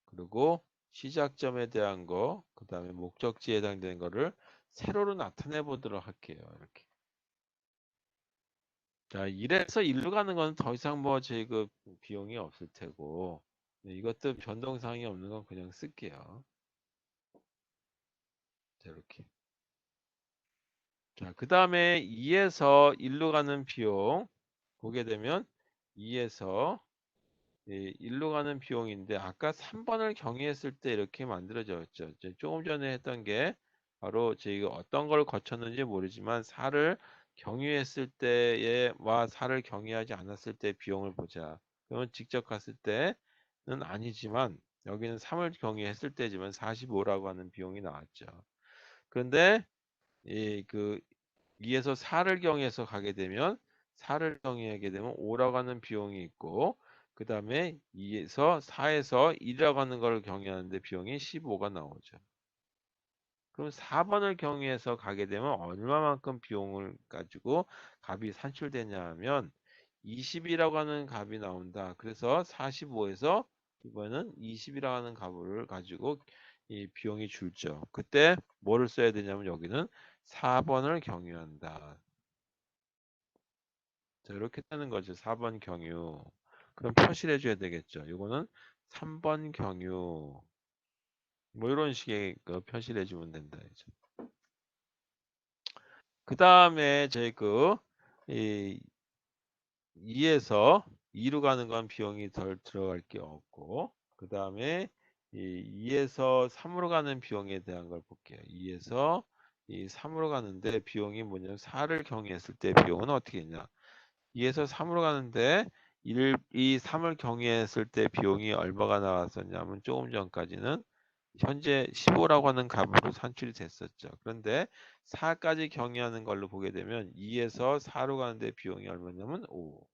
그리고 시작점에 대한 거, 그 다음에 목적지에 해당되는 거를 세로로 나타내 보도록 할게요. 이렇게. 자, 1에서 1로 가는 건 더 이상 뭐 제 그 비용이 없을 테고, 네, 이것도 변동사항이 없는 건 그냥 쓸게요. 자, 이렇게. 자, 그 다음에 2에서 1로 가는 비용 보게 되면 2에서 예, 일로 가는 비용인데 아까 3번을 경유했을 때 이렇게 만들어졌죠. 이제 조금 전에 했던 게 바로 저희가 어떤 걸 거쳤는지 모르지만 4를 경유했을 때와 4를 경유하지 않았을 때 비용을 보자. 그러면 직접 갔을 때는 아니지만 여기는 3을 경유했을 때지만 45라고 하는 비용이 나왔죠. 그런데 이그 2에서 4를 경유해서 가게 되면 4를 경유하게 되면 5라고 하는 비용이 있고 그 다음에 2에서 4에서 1이라고 하는 걸 경유하는데 비용이 15가 나오죠. 그럼 4번을 경유해서 가게 되면 얼마만큼 비용을 가지고 값이 산출되냐 하면 20이라고 하는 값이 나온다. 그래서 45에서 이번은 20이라고 하는 값을 가지고 이 비용이 줄죠. 그때 뭐를 써야 되냐면 여기는 4번을 경유한다. 자, 이렇게 되는 거죠. 4번 경유. 그럼 표시를 해줘야 되겠죠. 이거는 3번 경유. 뭐 이런 식의 그 표시를 해주면 된다. 그 다음에 저희 이 2에서 2로 가는 건 비용이 덜 들어갈 게 없고, 그 다음에 이 2에서 3으로 가는 비용에 대한 걸 볼게요. 2에서 이 3으로 가는데 비용이 뭐냐면 4를 경유했을 때 비용은 어떻게 했냐? 2에서 3으로 가는데 1, 2, 3을 경유했을 때 비용이 얼마가 나왔었냐면 조금 전까지는 현재 15라고 하는 값으로 산출이 됐었죠. 그런데 4까지 경유하는 걸로 보게 되면 2에서 4로 가는데 비용이 얼마냐면 5.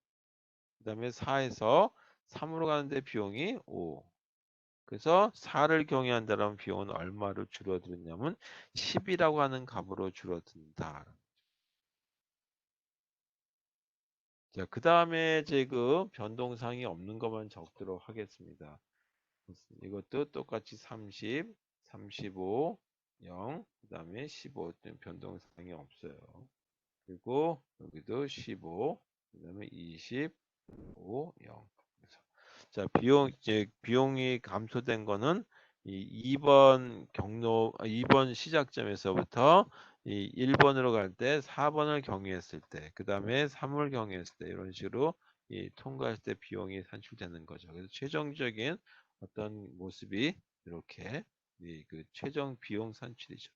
그 다음에 4에서 3으로 가는데 비용이 5. 그래서 4를 경유한다면 비용은 얼마로 줄어들었냐면 10이라고 하는 값으로 줄어든다. 자, 그 다음에 제 그 변동사항이 없는 것만 적도록 하겠습니다. 이것도 똑같이 30, 35, 0, 그 다음에 15 변동사항이 없어요. 그리고 여기도 15, 그 다음에 25, 0. 그래서 자, 이제 비용이 감소된 거는 이 2번 2번 시작점에서부터 이 1번으로 갈 때 4번을 경유했을 때, 그 다음에 3을 경유했을 때 이런 식으로 통과할 때 비용이 산출되는 거죠. 그래서 최종적인 어떤 모습이 이렇게 그 최종 비용 산출이죠.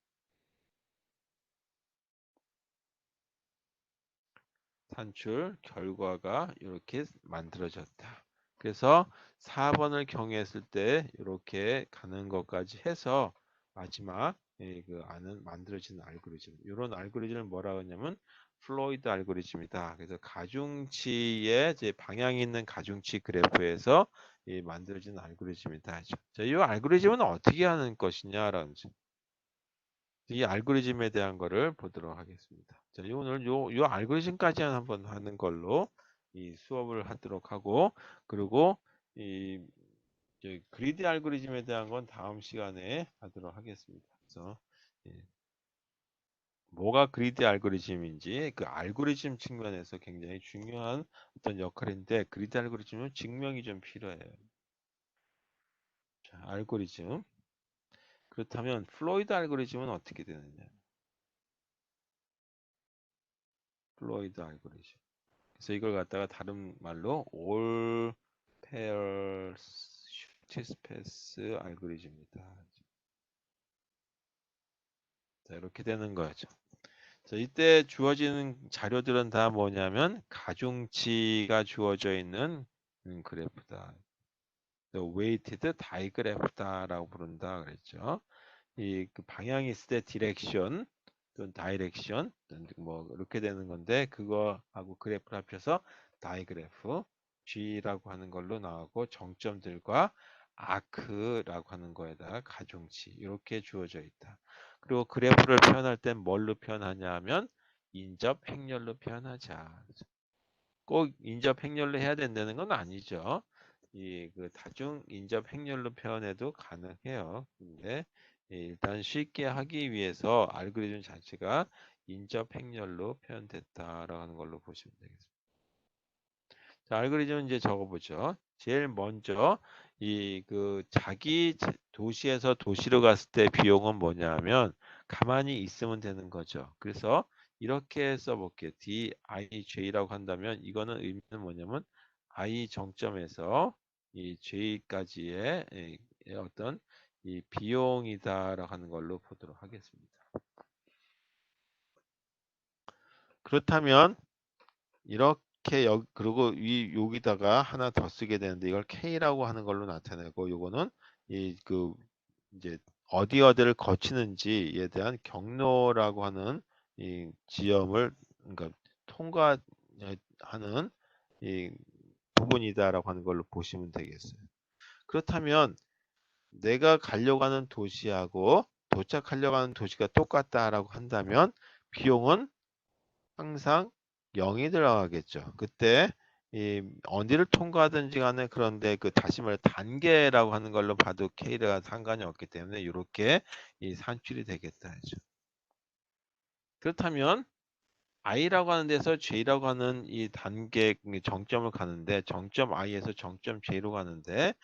산출 결과가 이렇게 만들어졌다. 그래서 4번을 경유했을 때 이렇게 가는 것까지 해서 마지막 그 안은 만들어지는 알고리즘. 이런 알고리즘을 뭐라고 하냐면 플로이드 알고리즘이다. 그래서 가중치의 이제 방향이 있는 가중치 그래프에서 만들어진 알고리즘이다. 자, 이 알고리즘은 어떻게 하는 것이냐라는 이 알고리즘에 대한 거를 보도록 하겠습니다. 자, 오늘 요 알고리즘까지 한번 하는 걸로 이 수업을 하도록 하고, 그리고 이 그리디 알고리즘에 대한 건 다음 시간에 하도록 하겠습니다. 그래서 예. 뭐가 그리디 알고리즘인지 그 알고리즘 측면에서 굉장히 중요한 어떤 역할인데 그리디 알고리즘은 증명이 좀 필요해요. 자, 알고리즘. 그렇다면 플로이드 알고리즘은 어떻게 되느냐? 플로이드 알고리즘. 그래서 이걸 갖다가 다른 말로 올 페어 슈티스페이스 알고리즘이다. 자, 이렇게 되는 거죠. 자, 이때 주어지는 자료들은 다 뭐냐면 가중치가 주어져 있는 그래프다. 웨이티드 다이그래프다라고 부른다 그랬죠. 이 그 방향이 있을 때 디렉션 또는 다이렉션 뭐 이렇게 되는 건데 그거하고 그래프를 합쳐서 다이그래프 G라고 하는 걸로 나오고 정점들과 아크라고 하는 거에다가 가중치 이렇게 주어져 있다. 그리고 그래프를 표현할 땐 뭘로 표현하냐 하면 인접 행렬로 표현하자. 꼭 인접 행렬로 해야 된다는 건 아니죠. 이 그 다중 인접 행렬로 표현해도 가능해요. 근데 일단 쉽게 하기 위해서 알고리즘 자체가 인접 행렬로 표현됐다라고 하는 걸로 보시면 되겠습니다. 자, 알고리즘은 이제 적어보죠. 제일 먼저 이 그 자기 도시에서 도시로 갔을 때 비용은 뭐냐면 가만히 있으면 되는 거죠. 그래서 이렇게 써볼게요. DIJ라고 한다면 이거는 의미는 뭐냐면 I 정점에서 이 J까지의 어떤 이 비용이다라고 하는 걸로 보도록 하겠습니다. 그렇다면 이렇게 그리고 여기다가 하나 더 쓰게 되는데 이걸 K라고 하는 걸로 나타내고 요거는 이 그 이제 어디를 거치는지에 대한 경로라고 하는 이 지점을 그러니까 통과하는 이 부분이다라고 하는 걸로 보시면 되겠어요. 그렇다면 내가 가려고 하는 도시하고 도착하려고 하는 도시가 똑같다라고 한다면 비용은 항상 0이 들어가겠죠. 그때 이 어디를 통과하든지 간에 그런데 그 다시 말해 단계라고 하는 걸로 봐도 K가 상관이 없기 때문에 이렇게 이 산출이 되겠다 하죠. 그렇다면 I라고 하는 데서 J라고 하는 이 단계 정점을 가는데 정점 I에서 정점 J로 가는데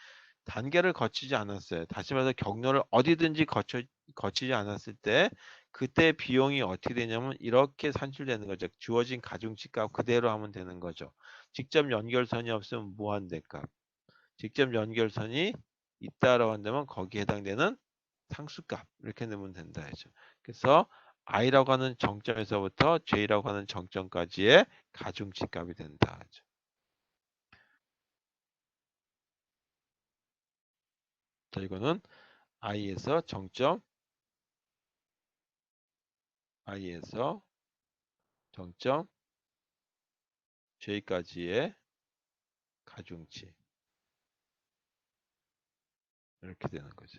단계를 거치지 않았어요. 다시 말해서 경로를 어디든지 거치지 않았을 때 그때 비용이 어떻게 되냐면 이렇게 산출되는 거죠. 주어진 가중치 값 그대로 하면 되는 거죠. 직접 연결선이 없으면 무한대 값. 직접 연결선이 있다라고 한다면 거기에 해당되는 상수값 이렇게 넣으면 된다 해죠. 그래서 I라고 하는 정점에서부터 J라고 하는 정점까지의 가중치 값이 된다 하죠. 자, 이거는 I에서 정점, I에서 정점 J까지의 가중치 이렇게 되는 거죠.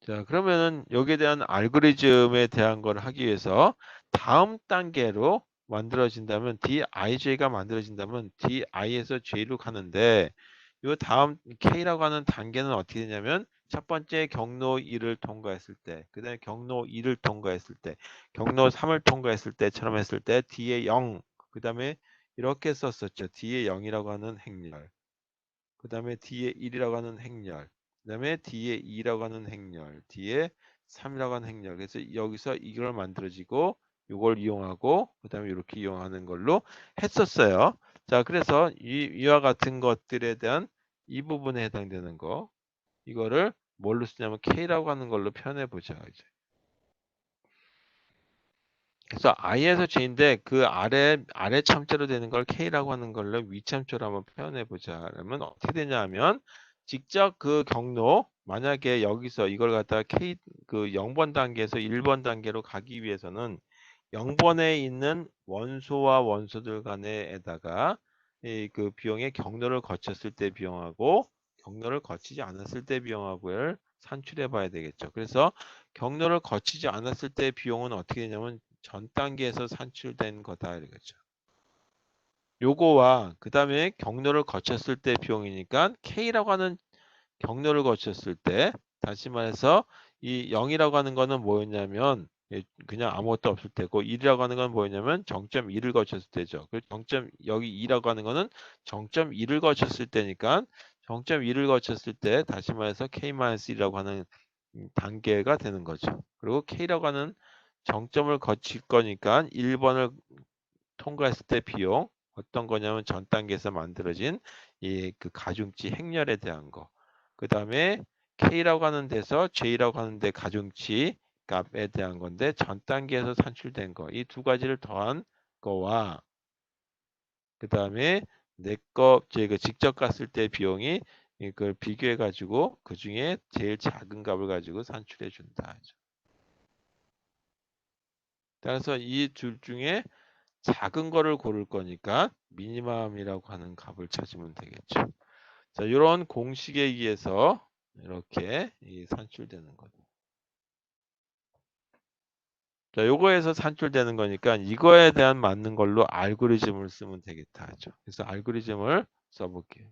자, 그러면은 여기에 대한 알고리즘에 대한 걸 하기 위해서 다음 단계로 만들어진다면 DIJ가 만들어진다면 DI에서 J로 가는데 이 다음 K라고 하는 단계는 어떻게 되냐면 첫 번째 경로 1을 통과했을 때, 그 다음에 경로 2를 통과했을 때, 경로 3을 통과했을 때처럼 했을 때 D에 0, 그 다음에 이렇게 썼었죠. D에 0이라고 하는 행렬. 그 다음에 뒤에 1이라고 하는 행렬, 그 다음에 뒤에 2라고 하는 행렬, 뒤에 3이라고 하는 행렬. 그래서 여기서 이걸 만들어지고 이걸 이용하고 그 다음에 이렇게 이용하는 걸로 했었어요. 자, 그래서 이와 같은 것들에 대한 이 부분에 해당되는 거 이거를 뭘로 쓰냐면 K라고 하는 걸로 표현해 보자 이제. 그래서 I에서 J인데 그 아래 참자로 되는 걸 K라고 하는 걸로 위참자로 한번 표현해 보자. 그러면 어떻게 되냐 하면 직접 그 경로 만약에 여기서 이걸 갖다가 K 그 0번 단계에서 1번 단계로 가기 위해서는 0번에 있는 원소와 원소들 간에다가 이 그 비용의 경로를 거쳤을 때 비용하고 경로를 거치지 않았을 때 비용하고를 산출해 봐야 되겠죠. 그래서 경로를 거치지 않았을 때 비용은 어떻게 되냐면 전 단계에서 산출된 거다 이거죠. 요거와 그 다음에 경로를 거쳤을 때 비용이니까 K라고 하는 경로를 거쳤을 때 다시 말해서 이 0이라고 하는 거는 뭐였냐면 그냥 아무것도 없을 때고 1이라고 하는 건 뭐였냐면 정점 2를 거쳤을 때죠. 그 정점 여기 2라고 하는 거는 정점 2를 거쳤을 때니까 정점 2를 거쳤을 때 다시 말해서 K-1이라고 하는 단계가 되는 거죠. 그리고 K라고 하는 정점을 거칠 거니까 1번을 통과했을 때 비용 어떤 거냐면 전 단계에서 만들어진 이 그 가중치 행렬에 대한 거. 그 다음에 K라고 하는 데서 J라고 하는데 가중치 값에 대한 건데 전 단계에서 산출된 거. 이 두 가지를 더한 거와 그 다음에 내거 제가 직접 갔을 때 비용이 이걸 비교해 가지고 그 중에 제일 작은 값을 가지고 산출해 준다. 따라서 이 둘 중에 작은 거를 고를 거니까 미니멈이라고 하는 값을 찾으면 되겠죠. 자, 이런 공식에 의해서 이렇게 산출되는 거죠. 자, 요거에서 산출되는 거니까 이거에 대한 맞는 걸로 알고리즘을 쓰면 되겠다 하죠. 그래서 알고리즘을 써볼게요.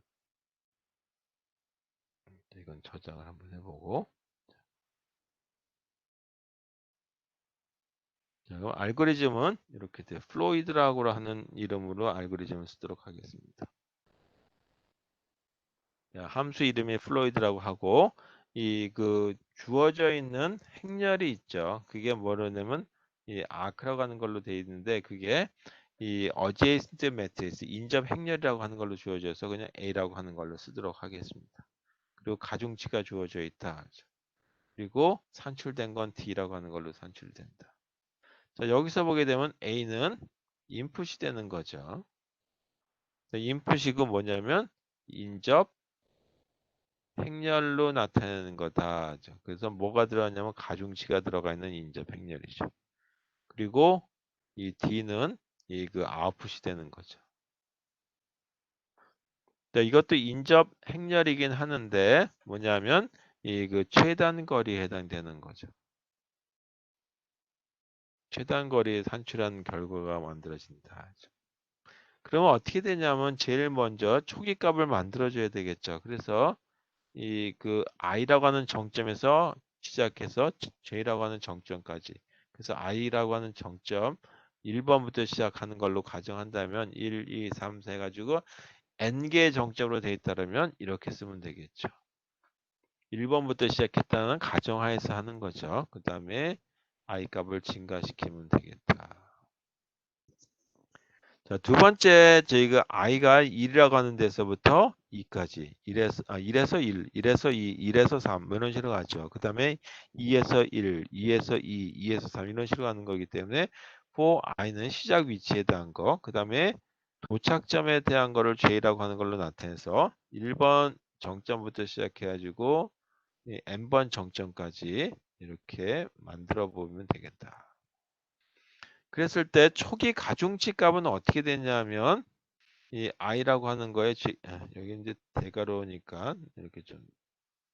이건 저장을 한번 해보고. 자, 그럼 알고리즘은 이렇게 돼. 플로이드라고 하는 이름으로 알고리즘을 쓰도록 하겠습니다. 함수 이름이 플로이드라고 하고 이 그 주어져 있는 행렬이 있죠. 그게 뭐냐면 이 아크라고 하는 걸로 되어 있는데 그게 이 어제이스트 매트리스 인접 행렬이라고 하는 걸로 주어져서 그냥 A라고 하는 걸로 쓰도록 하겠습니다. 그리고 가중치가 주어져 있다. 그리고 산출된 건 D라고 하는 걸로 산출된다. 자, 여기서 보게 되면 A는 인풋이 되는 거죠. 인풋이고 뭐냐면 인접 행렬로 나타내는 거다. 그래서 뭐가 들어가냐면 가중치가 들어가 있는 인접 행렬이죠. 그리고 이 D는 이 그 아웃풋이 되는 거죠. 이것도 인접 행렬이긴 하는데 뭐냐면 이 그 최단 거리에 해당되는 거죠. 최단 거리에 산출한 결과가 만들어진다. 그러면 어떻게 되냐면 제일 먼저 초기 값을 만들어 줘야 되겠죠. 그래서 이 그 i라고 하는 정점에서 시작해서 j라고 하는 정점까지. 그래서 i라고 하는 정점 1번부터 시작하는 걸로 가정한다면 1, 2, 3, 4 해가지고 n개의 정점으로 되어 있다면 이렇게 쓰면 되겠죠. 1번부터 시작했다는 가정하에서 하는 거죠. 그 다음에 i 값을 증가시키면 되겠다. 자, 두 번째 저희가 i가 1이라고 하는 데서부터 2까지 1에서 1, 1에서 2, 1에서 3 이런 식으로 가죠. 그 다음에 2에서 1, 2에서 2, 2에서 3 이런 식으로 가는 거기 때문에 for i는 시작 위치에 대한 거, 그 다음에 도착점에 대한 거를 j라고 하는 걸로 나타내서 1번 정점부터 시작해가지고 n번 정점까지 이렇게 만들어 보면 되겠다. 그랬을 때 초기 가중치 값은 어떻게 되냐면 이 i라고 하는 거에 여기 이제 대괄호니까 이렇게 좀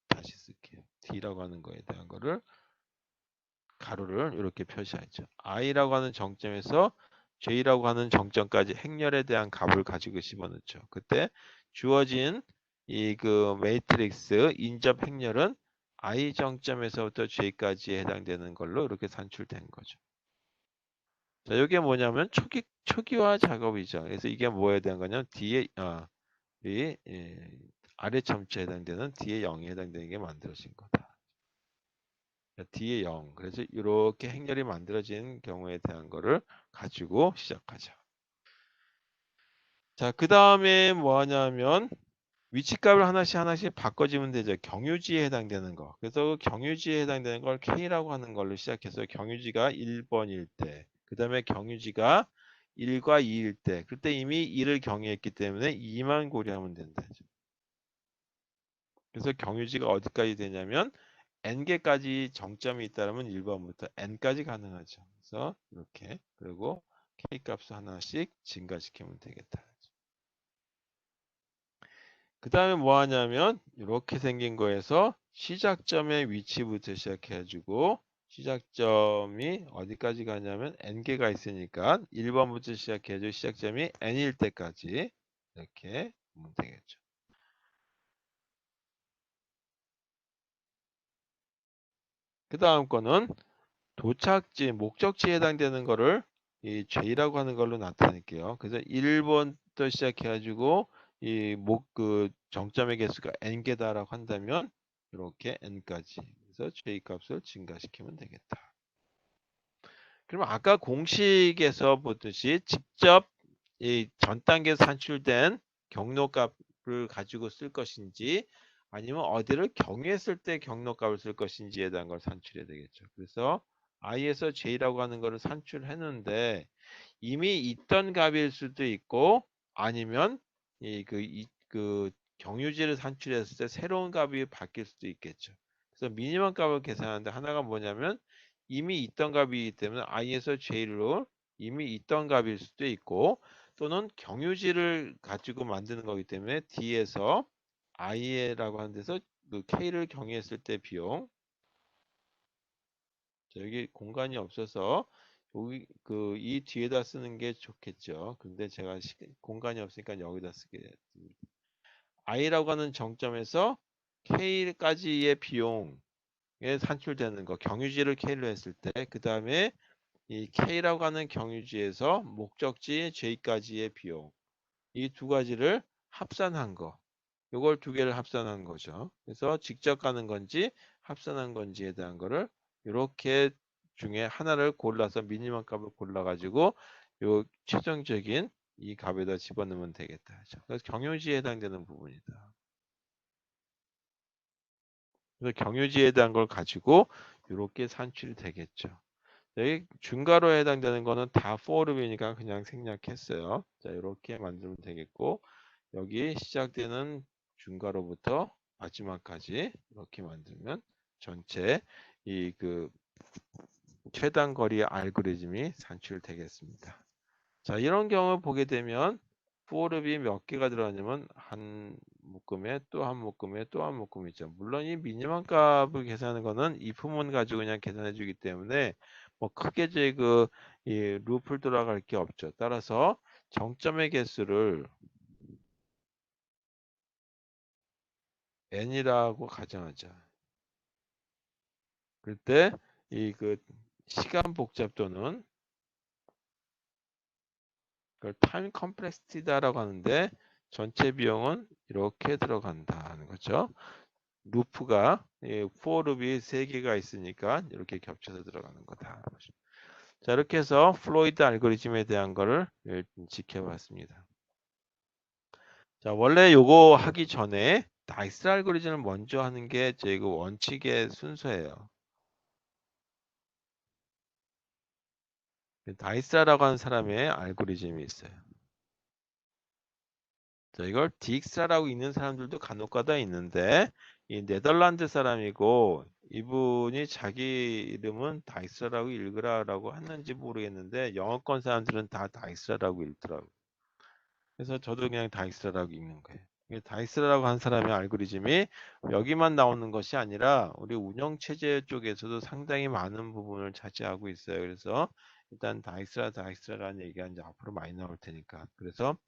다시 쓸게요. d라고 하는 거에 대한 거를 가로를 이렇게 표시하죠. i라고 하는 정점에서 j라고 하는 정점까지 행렬에 대한 값을 가지고 집어넣죠. 그때 주어진 이 그 매트릭스 인접 행렬은 i 정점에서부터 j까지에 해당되는 걸로 이렇게 산출된 거죠. 자, 이게 뭐냐면 초기화 작업이죠. 그래서 이게 뭐에 대한 거냐면 뒤에 이 아래 점치에 해당되는 뒤에 0에 해당되는 게 만들어진 거다. 뒤에 0. 그래서 이렇게 행렬이 만들어진 경우에 대한 거를 가지고 시작하죠. 자, 그 다음에 뭐 하냐면 위치값을 하나씩 하나씩 바꿔주면 되죠. 경유지에 해당되는 거. 그래서 경유지에 해당되는 걸 K라고 하는 걸로 시작해서 경유지가 1번일 때, 그 다음에 경유지가 1과 2일 때, 그때 이미 1을 경유했기 때문에 2만 고려하면 된다. 그래서 경유지가 어디까지 되냐면 n개까지 정점이 있다면 1번부터 n까지 가능하죠. 그래서 이렇게 그리고 K값을 하나씩 증가시키면 되겠다. 그 다음에 뭐 하냐면 이렇게 생긴 거에서 시작점의 위치부터 시작해가지고 시작점이 어디까지 가냐면 n개가 있으니까 1번부터 시작해가지고 시작점이 n일 때까지 이렇게 보면 되겠죠. 그 다음 거는 도착지, 목적지에 해당되는 거를 이 J라고 하는 걸로 나타낼게요. 그래서 1번부터 시작해가지고 그 정점의 개수가 n개다라고 한다면 이렇게 n까지. 그래서 J 값을 증가시키면 되겠다. 그러면 아까 공식에서 보듯이 직접 이 전 단계에서 산출된 경로값을 가지고 쓸 것인지 아니면 어디를 경유했을 때 경로값을 쓸 것인지에 대한 걸 산출해야 되겠죠. 그래서 i에서 j라고 하는 거를 산출했는데 이미 있던 값일 수도 있고 아니면 그 경유지를 산출했을 때 새로운 값이 바뀔 수도 있겠죠. 그래서 미니멈 값을 계산하는데 하나가 뭐냐면 이미 있던 값이기 때문에 i에서 j로 이미 있던 값일 수도 있고 또는 경유지를 가지고 만드는 거기 때문에 d에서 i라고 하는 데서 그 k를 경유했을 때 비용. 여기 공간이 없어서 여기 이 뒤에다 쓰는 게 좋겠죠. 근데 제가 공간이 없으니까 여기다 쓰게 됩니다. i라고 하는 정점에서 k까지의 비용에 산출되는 거 경유지를 k로 했을 때 그 다음에 이 K라고 하는 경유지에서 목적지 J까지의 비용 이 두 가지를 합산한 거 이걸 두 개를 합산한 거죠. 그래서 직접 가는 건지 합산한 건지에 대한 거를 이렇게 중에 하나를 골라서 미니멈 값을 골라 가지고 요 최종적인 이 값에다 집어넣으면 되겠다. 그래서 경유지에 해당되는 부분이다. 그래서 경유지에 대한 걸 가지고 이렇게 산출이 되겠죠. 여기 중괄호에 해당되는 거는 다 for이니까 그냥 생략했어요. 자, 이렇게 만들면 되겠고 여기 시작되는 중괄호부터 마지막까지 이렇게 만들면 전체 이 최단 거리 알고리즘이 산출되겠습니다. 자, 이런 경우 보게 되면 for이 몇 개가 들어가냐면 한 묶음에 또 한 묶음에 또 한 묶음 있죠. 물론 이 미니멈 값을 계산하는 거는 if문 가지고 그냥 계산해 주기 때문에 뭐 크게 이 루프를 돌아갈 게 없죠. 따라서 정점의 개수를 n이라고 가정하자. 그때 시간 복잡도는 그걸 타임 컴플렉시티다라고 하는데 전체 비용은 이렇게 들어간다는 거죠. 루프가 for 룹이 3개가 있으니까 이렇게 겹쳐서 들어가는 거다. 자, 이렇게 해서 플로이드 알고리즘에 대한 거를 지켜봤습니다. 자, 원래 요거 하기 전에 다이스 알고리즘을 먼저 하는 게 제 원칙의 순서예요. 다이스라고 하는 사람의 알고리즘이 있어요. 자, 이걸 딕사라고 있는 사람들도 간혹가다 있는데 이 네덜란드 사람이고 이분이 자기 이름은 다이스라고 읽으라라고 했는지 모르겠는데 영어권 사람들은 다 다이스라고 읽더라고. 그래서 저도 그냥 다이스라고 읽는 거예요. 이게 다이스라고 한 사람의 알고리즘이 여기만 나오는 것이 아니라 우리 운영 체제 쪽에서도 상당히 많은 부분을 차지하고 있어요. 그래서 일단 다이스라라는 얘기가 이제 앞으로 많이 나올 테니까. 그래서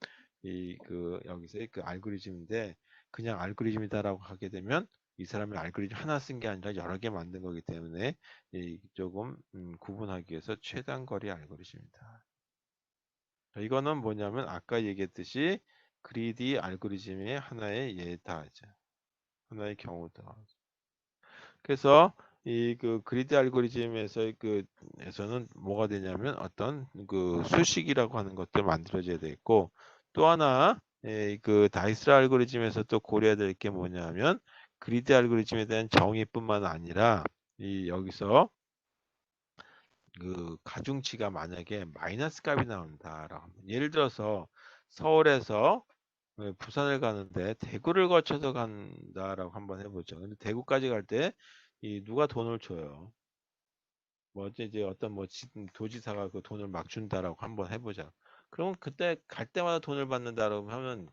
여기서의 알고리즘인데 그냥 알고리즘이다라고 하게 되면 이 사람이 알고리즘 하나 쓴 게 아니라 여러 개 만든 거기 때문에 조금 구분하기 위해서 최단 거리 알고리즘이다. 이거는 뭐냐면 아까 얘기했듯이 그리디 알고리즘의 하나의 예다. 하나의 경우다. 그래서 그리디 알고리즘에서 에서는 뭐가 되냐면 어떤 수식이라고 하는 것들 만들어져야 되겠고 또 하나 다이스 알고리즘에서 또 고려해야 될 게 뭐냐면 그리디 알고리즘에 대한 정의뿐만 아니라 여기서 가중치가 만약에 마이너스 값이 나온다라고 하면 예를 들어서 서울에서 부산을 가는데 대구를 거쳐서 간다라고 한번 해보죠. 근데 대구까지 갈 때 누가 돈을 줘요. 뭐 이제 어떤 뭐 도지사가 그 돈을 막 준다라고 한번 해보자. 그러면 그때 갈 때마다 돈을 받는다라고 하면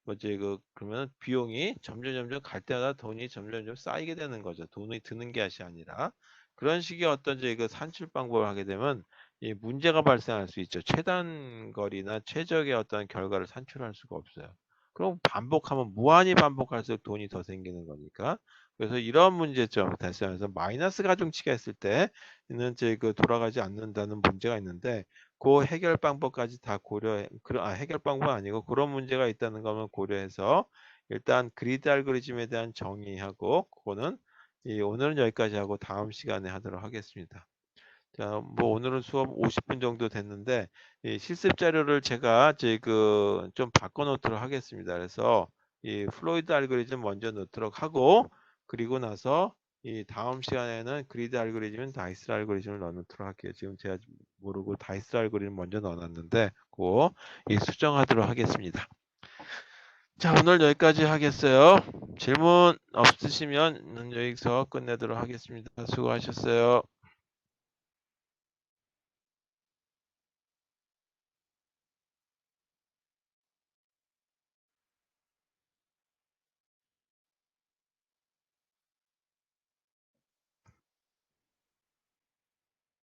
뭐 이제 그러면 비용이 점점 갈 때마다 돈이 점점 쌓이게 되는 거죠. 돈이 드는 게 아니라 그런 식의 어떤 이제 산출 방법을 하게 되면 이 문제가 발생할 수 있죠. 최단 거리나 최적의 어떤 결과를 산출할 수가 없어요. 그럼 반복하면 무한히 반복할수록 돈이 더 생기는 거니까 그래서 이런 문제점 달성해서 마이너스 가중치가 있을 때는 이제 그 돌아가지 않는다는 문제가 있는데 그 해결 방법까지 다 고려해 해결 방법은 아니고 그런 문제가 있다는 것만 고려해서 일단 그리드 알고리즘에 대한 정의하고 그거는 오늘은 여기까지 하고 다음 시간에 하도록 하겠습니다. 자, 뭐 오늘은 수업 50분 정도 됐는데 이 실습 자료를 제가 이제 그 좀 바꿔 놓도록 하겠습니다. 그래서 이 플로이드 알고리즘 먼저 넣도록 하고 그리고 나서 이 다음 시간에는 그리드 알고리즘, 다이스 알고리즘을 넣어 놓도록 할게요. 지금 제가 모르고 다이스 알고리즘 먼저 넣어 놨는데 그거 수정하도록 하겠습니다. 자, 오늘 여기까지 하겠어요. 질문 없으시면 여기서 끝내도록 하겠습니다. 수고하셨어요.